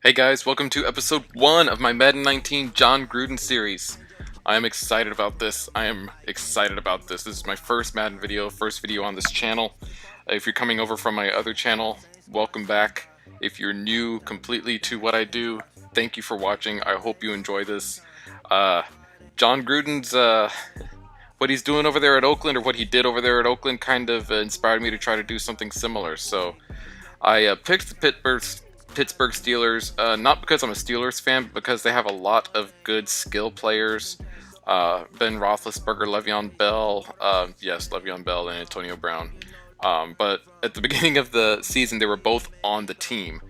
Hey guys, welcome to episode 1 of my Madden 19 Jon Gruden series. I am excited about this. This is my first Madden video, first video on this channel. If you're coming over from my other channel, welcome back. If you're new completely to what I do, thank you for watching. I hope you enjoy this. Jon Gruden's, what he's doing over there at Oakland, or what he did over there at Oakland, kind of inspired me to try to do something similar. So I picked the Pittsburgh Steelers, not because I'm a Steelers fan, but because they have a lot of good skill players. Ben Roethlisberger, Le'Veon Bell, Le'Veon Bell and Antonio Brown. But at the beginning of the season, they were both on the team.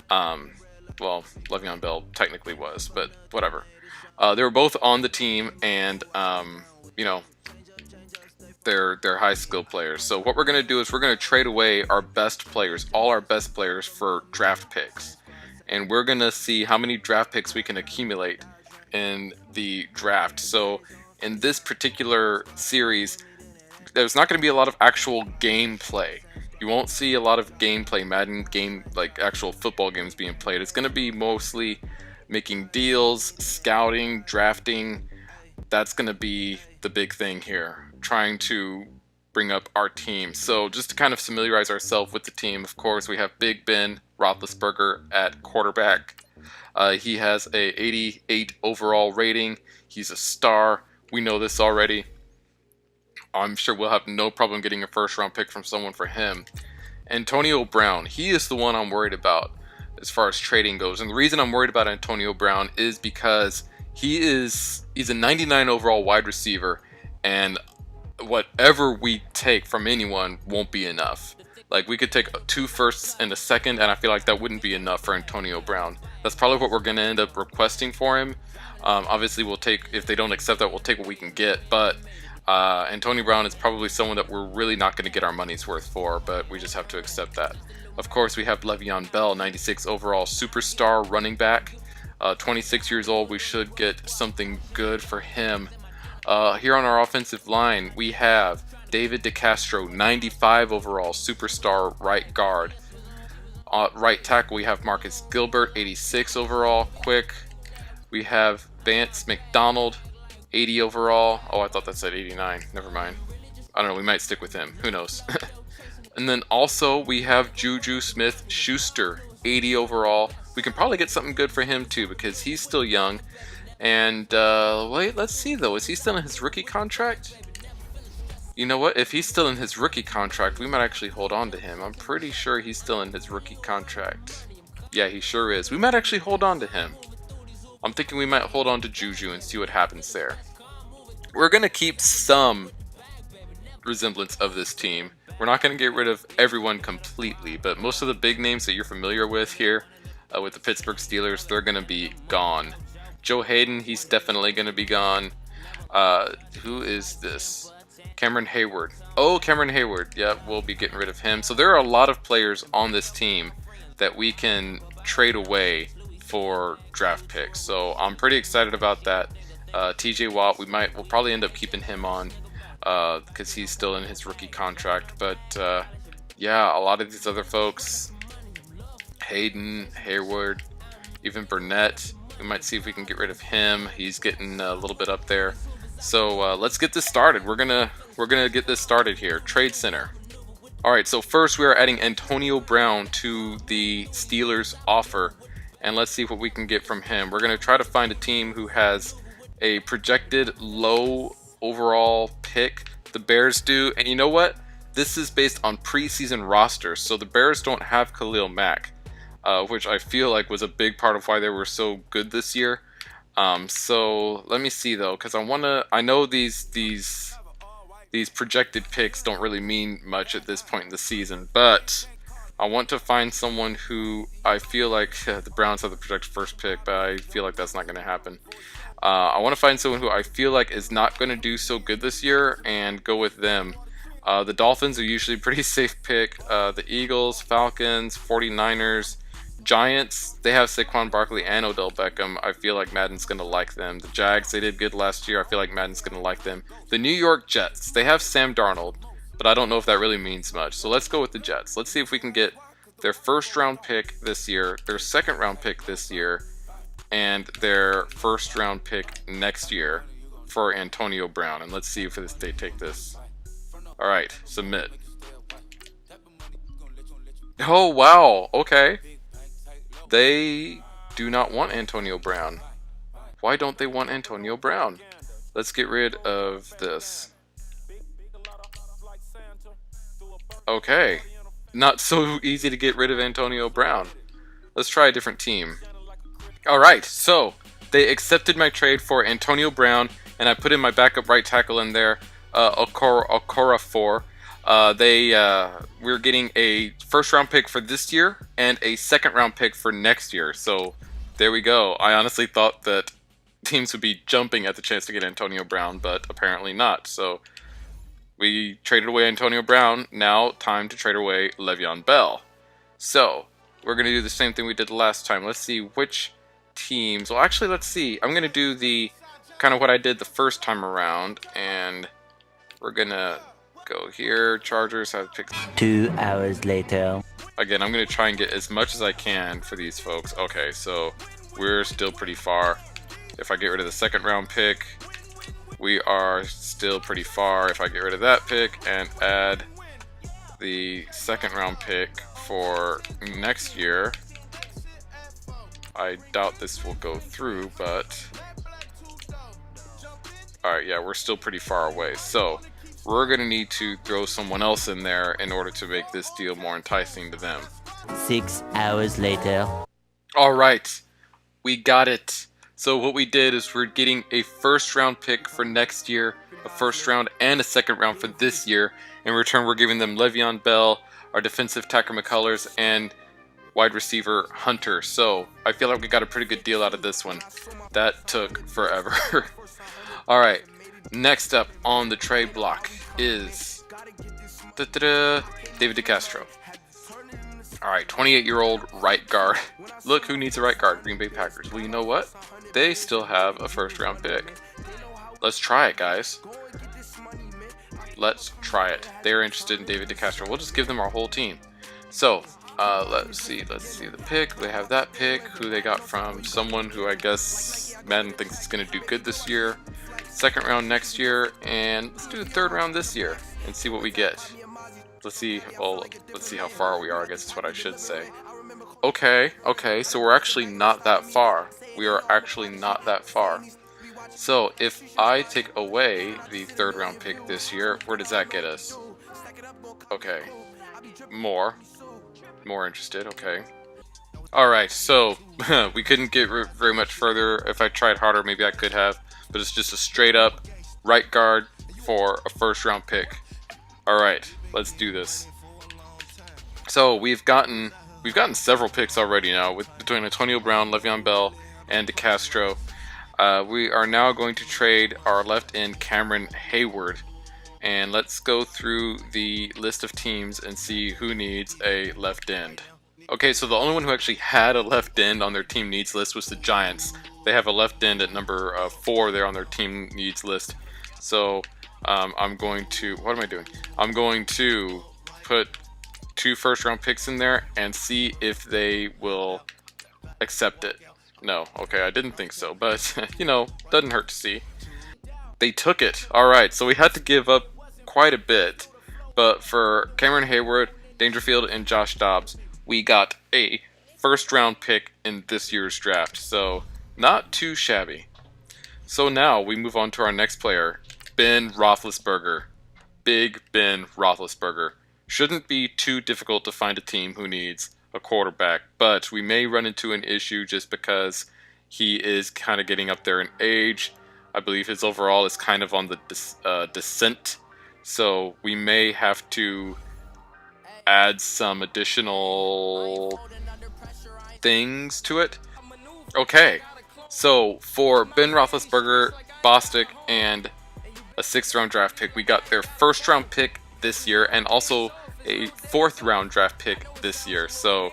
Well, Le'Veon Bell technically was, but whatever. They were both on the team, and you know, they're high skill players. So what we're going to do is we're going to trade away our best players, all our best players, for draft picks. And we're going to see how many draft picks we can accumulate in the draft. So in this particular series, there's not going to be a lot of actual gameplay. You won't see a lot of gameplay, Madden game, like actual football games being played. It's going to be mostly making deals, scouting, drafting. That's going to be the big thing here, trying to bring up our team. So just to kind of familiarize ourselves with the team, of course, we have Big Ben Roethlisberger at quarterback. He has a 88 overall rating. He's a star. We know this already. I'm sure we'll have no problem getting a first round pick from someone for him. Antonio Brown, he is the one I'm worried about as far as trading goes. And the reason I'm worried about Antonio Brown is because he's a 99 overall wide receiver, and whatever we take from anyone won't be enough. Like, we could take 2 firsts and a second, and I feel like that wouldn't be enough for Antonio Brown. That's probably what we're going to end up requesting for him. Obviously, we'll take, if they don't accept that, we'll take what we can get. But Antonio Brown is probably someone that we're really not going to get our money's worth for, but we just have to accept that. Of course, we have Le'Veon Bell, 96 overall superstar running back. 26 years old. We should get something good for him. Here on our offensive line, we have David DeCastro, 95 overall superstar right guard. Right tackle, we have Marcus Gilbert, 86 overall quick. We have Vance McDonald, 80 overall. Oh, I thought that said 89. Never mind. I don't know. We might stick with him. Who knows? And then also we have Juju Smith-Schuster, 80 overall. We can probably get something good for him too, because he's still young. And wait, let's see though. Is he still in his rookie contract? You know what? If he's still in his rookie contract, we might actually hold on to him. I'm pretty sure he's still in his rookie contract. Yeah, he sure is. We might actually hold on to him. I'm thinking we might hold on to Juju and see what happens there. We're going to keep some resemblance of this team. We're not going to get rid of everyone completely, but most of the big names that you're familiar with here with the Pittsburgh Steelers, they're going to be gone. Joe Hayden, he's definitely going to be gone. Who is this? Cameron Hayward. Oh, Cameron Hayward. Yeah, we'll be getting rid of him. So there are a lot of players on this team that we can trade away for draft picks. So I'm pretty excited about that. TJ Watt, we'll probably end up keeping him on because he's still in his rookie contract. But yeah, a lot of these other folks, Hayden, Hayward, even Burnett, we might see if we can get rid of him. He's getting a little bit up there. So let's get this started. We're gonna get this started here. Trade Center. All right. So first we are adding Antonio Brown to the Steelers offer, and let's see what we can get from him. We're gonna try to find a team who has a projected low overall pick. The Bears do, and you know what? This is based on preseason rosters, so the Bears don't have Khalil Mack, which I feel like was a big part of why they were so good this year. So let me see though, because I know these projected picks don't really mean much at this point in the season, but I want to find someone who I feel like the Browns have the projected first pick, but I feel like that's not going to happen. I want to find someone who I feel like is not going to do so good this year and go with them. The Dolphins are usually a pretty safe pick. The Eagles, Falcons, 49ers, Giants, they have Saquon Barkley and Odell Beckham. I feel like Madden's going to like them. The Jags, they did good last year. I feel like Madden's going to like them. The New York Jets, they have Sam Darnold, but I don't know if that really means much. So let's go with the Jets. Let's see if we can get their first round pick this year, their second round pick this year, and their first round pick next year for Antonio Brown. And let's see if they take this. All right, submit. Oh, wow. Okay. They do not want Antonio Brown. Why don't they want Antonio Brown? Let's get rid of this. Okay. Not so easy to get rid of Antonio Brown. Let's try a different team. Alright, so they accepted my trade for Antonio Brown, and I put in my backup right tackle in there, Okorafor. We're getting a first round pick for this year and a second round pick for next year. So there we go. I honestly thought that teams would be jumping at the chance to get Antonio Brown, but apparently not. So we traded away Antonio Brown. Now time to trade away Le'Veon Bell. So we're going to do the same thing we did the last time. Let's see which teams. Well, actually, let's see. I'm going to do the kind of what I did the first time around, and we're going to go here. Chargers have picked. 2 hours later. Again, I'm going to try and get as much as I can for these folks. Okay, so we're still pretty far. If I get rid of the second round pick, we are still pretty far. If I get rid of that pick and add the second round pick for next year, I doubt this will go through, but alright, yeah, we're still pretty far away. So we're going to need to throw someone else in there in order to make this deal more enticing to them. 6 hours later. Alright, we got it. So what we did is we're getting a first round pick for next year, a first round and a second round for this year. In return, we're giving them Le'Veon Bell, our defensive tackle McCullers, and wide receiver Hunter. So I feel like we got a pretty good deal out of this one. That took forever. Alright, next up on the trade block is David DeCastro. Alright, 28-year-old right guard. Look who needs a right guard, Green Bay Packers. Well, you know what? They still have a first round pick. Let's try it, guys. Let's try it. They're interested in David DeCastro. We'll just give them our whole team. So, let's see the pick. They have that pick, who they got from someone who I guess Madden thinks is going to do good this year. Second round next year, and let's do the third round this year and see what we get. Let's see how far we are, I guess is what I should say. Okay, so we're actually not that far. We are actually not that far. So if I take away the third round pick this year, where does that get us? Okay, more interested, okay. Alright, so we couldn't get very much further. If I tried harder, maybe I could have, but it's just a straight up right guard for a first round pick. Alright, let's do this. So we've gotten several picks already now, between Antonio Brown, Le'Veon Bell, and DeCastro. We are now going to trade our left end Cameron Hayward, and let's go through the list of teams and see who needs a left end. Okay, so the only one who actually had a left end on their team needs list was the Giants. They have a left end at number 4 there on their team needs list. So I'm going to, what am I doing? I'm going to put 2 first round picks in there and see if they will accept it. No, okay, I didn't think so, but you know, doesn't hurt to see. They took it. Alright, so we had to give up quite a bit, but for Cameron Hayward, Dangerfield, and Josh Dobbs, we got a first round pick in this year's draft, so not too shabby. So now we move on to our next player, Ben Roethlisberger. Big Ben Roethlisberger. Shouldn't be too difficult to find a team who needs a quarterback, but we may run into an issue just because he is kind of getting up there in age. I believe his overall is kind of on the descent, so we may have to add some additional things to it. Okay, so for Ben Roethlisberger, Bostic, and a 6th round draft pick, we got their first round pick this year and also a 4th round draft pick this year. So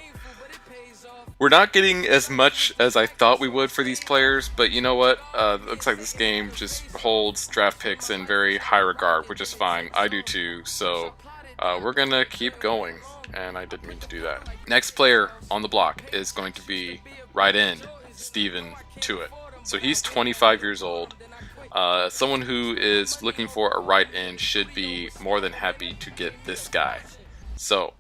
we're not getting as much as I thought we would for these players, but you know what? Looks like this game just holds draft picks in very high regard, which is fine. I do too. So We're gonna keep going, and I didn't mean to do that. Next player on the block is going to be right end Steven Tuitt. So he's 25 years old. Someone who is looking for a right end should be more than happy to get this guy. So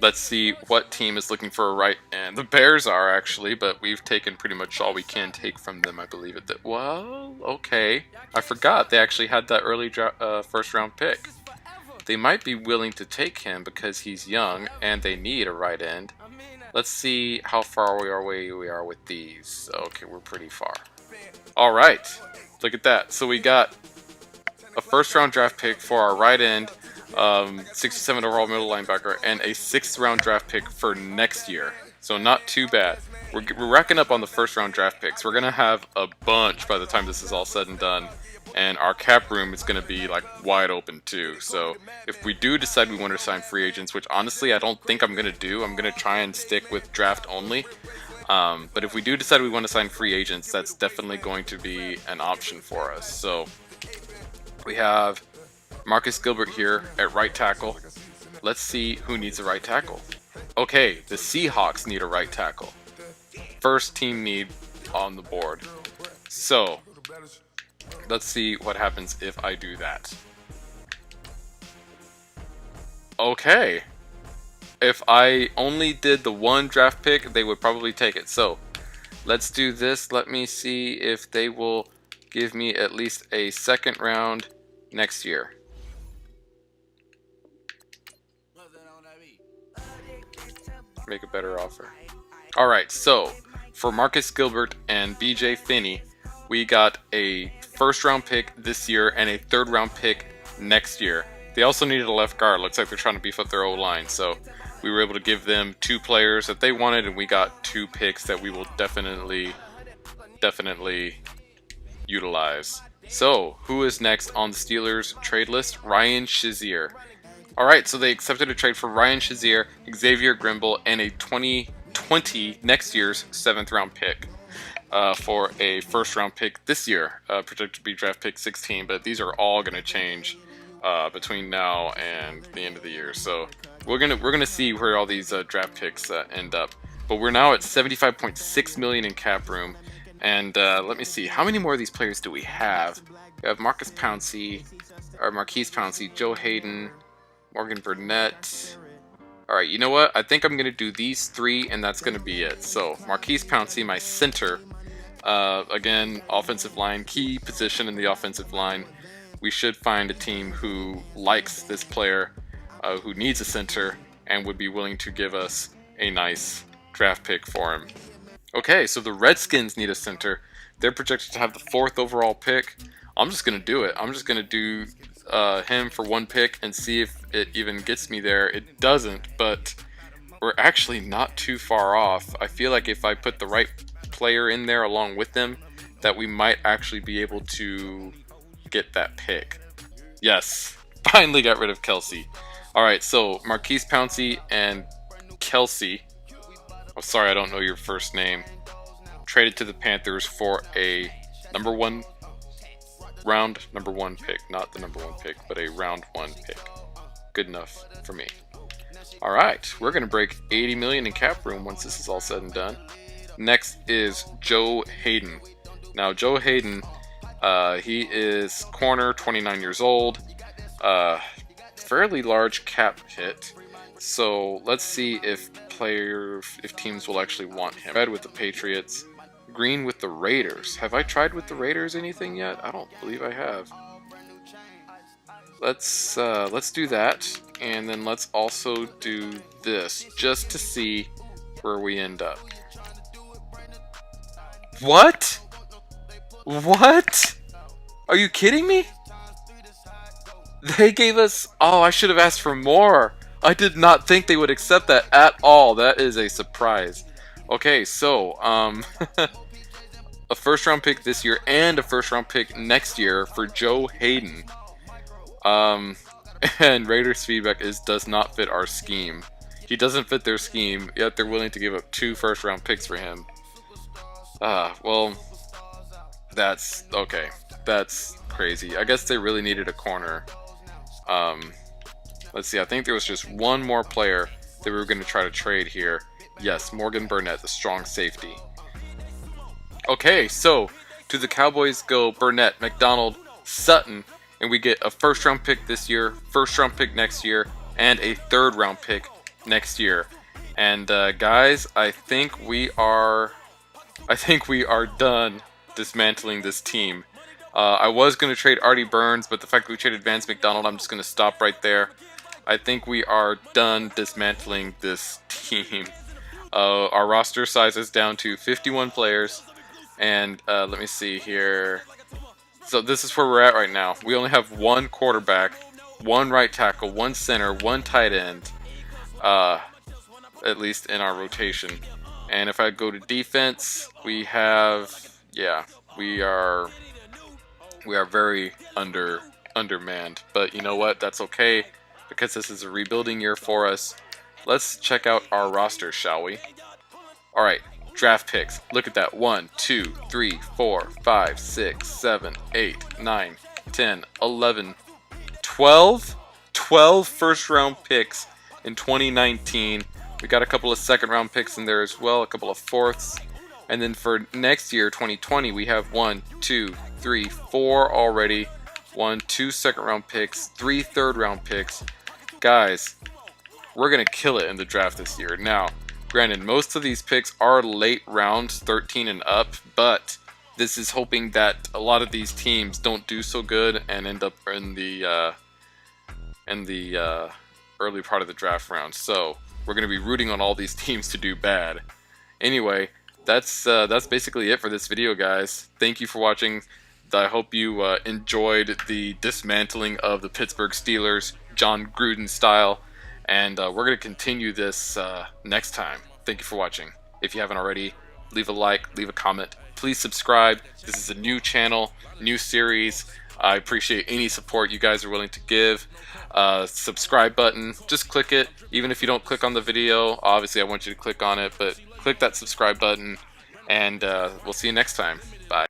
let's see what team is looking for a right end. The Bears are actually, but we've taken pretty much all we can take from them, I believe. Well, okay. I forgot they actually had that early first round pick. They might be willing to take him because he's young and they need a right end. Let's see how far we are with these. Okay, we're pretty far. All right, look at that. So we got a first round draft pick for our right end, 67 overall middle linebacker, and a 6th round draft pick for next year. So not too bad. We're racking up on the first round draft picks. We're gonna have a bunch by the time this is all said and done. And our cap room is going to be like wide open too. So if we do decide we want to sign free agents, which honestly I don't think I'm going to do, I'm going to try and stick with draft only. But if we do decide we want to sign free agents, that's definitely going to be an option for us. So we have Marcus Gilbert here at right tackle. Let's see who needs a right tackle. Okay, the Seahawks need a right tackle. First team need on the board. So let's see what happens if I do that. Okay. If I only did the 1 draft pick, they would probably take it. So let's do this. Let me see if they will give me at least a 2nd round next year. Make a better offer. Alright, so for Marcus Gilbert and BJ Finney, we got a 1st round pick this year and a 3rd round pick next year. They also needed a left guard. Looks like they're trying to beef up their O-line. So we were able to give them 2 players that they wanted, and we got 2 picks that we will definitely utilize. So who is next on the Steelers trade list? Ryan Shazier. Alright, so they accepted a trade for Ryan Shazier, Xavier Grimble, and a 2020 next year's 7th round pick. For a 1st round pick this year, projected to be draft pick 16, but these are all going to change between now and the end of the year. So we're gonna see where all these draft picks end up. But we're now at 75.6 million in cap room, and let me see, how many more of these players do we have? We have Marquise Pouncey, Joe Hayden, Morgan Burnett. Alright, you know what? I think I'm going to do these 3, and that's going to be it. So, Marquise Pouncey, my center. Again, offensive line, key position in the offensive line. We should find a team who likes this player, who needs a center, and would be willing to give us a nice draft pick for him. Okay, so the Redskins need a center. They're projected to have the 4th overall pick. I'm just going to do it. I'm just going to do him for 1 pick and see if it even gets me there. It doesn't, but we're actually not too far off. I feel like if I put the right player in there along with them, that we might actually be able to get that pick. Yes, finally got rid of Kelsey. Alright, so Marquise Pouncey and Kelsey, oh sorry I don't know your first name, traded to the Panthers for a number 1 pick, not the number 1 pick, but a round 1 pick. Good enough for me. Alright, we're going to break 80 million in cap room once this is all said and done. Next is Joe Hayden. Now Joe Hayden, he is corner, 29 years old, fairly large cap hit. So let's see if teams will actually want him. Red with the Patriots, green with the Raiders. Have I tried with the Raiders anything yet? I don't believe I have. Let's do that, and then let's also do this just to see where we end up. What? What? Are you kidding me? They gave us... Oh, I should have asked for more. I did not think they would accept that at all. That is a surprise. Okay, so, a 1st round pick this year and a 1st round pick next year for Joe Hayden. And Raiders' feedback is does not fit our scheme. He doesn't fit their scheme, yet they're willing to give up 2 1st round picks for him. Well, that's okay. That's crazy. I guess they really needed a corner. Let's see, I think there was just one more player that we were going to try to trade here. Yes, Morgan Burnett, the strong safety. Okay, so to the Cowboys go Burnett, McDonald, Sutton, and we get a first-round pick this year, first-round pick next year, and a third-round pick next year. And guys, I think we are done dismantling this team. I was going to trade Artie Burns, but the fact that we traded Vance McDonald, I'm just going to stop right there. I think we are done dismantling this team. Our roster size is down to 51 players. And let me see here. So this is where we're at right now. We only have one quarterback, one right tackle, one center, one tight end, at least in our rotation. And if I go to defense, we have, yeah, we are very undermanned. But you know what? That's okay, because this is a rebuilding year for us. Let's check out our roster, shall we? All right. Draft picks. Look at that. 1, 2, 3, 4, 5, 6, 7, 8, 9, 10, 11, 12. 12 first round picks in 2019. We got a couple of second round picks in there as well, a couple of fourths. And then for next year, 2020, we have 1, 2, 3, 4 already. 1, 2 second round picks, 3 third round picks. Guys, we're going to kill it in the draft this year. Now, granted, most of these picks are late rounds, 13 and up, but this is hoping that a lot of these teams don't do so good and end up in the early part of the draft round. So we're going to be rooting on all these teams to do bad. Anyway, that's basically it for this video, guys. Thank you for watching. I hope you enjoyed the dismantling of the Pittsburgh Steelers, Jon Gruden style. And we're going to continue this next time. Thank you for watching. If you haven't already, leave a like, leave a comment. Please subscribe. This is a new channel, new series. I appreciate any support you guys are willing to give. Subscribe button, just click it. Even if you don't click on the video, obviously I want you to click on it, but click that subscribe button. And we'll see you next time. Bye.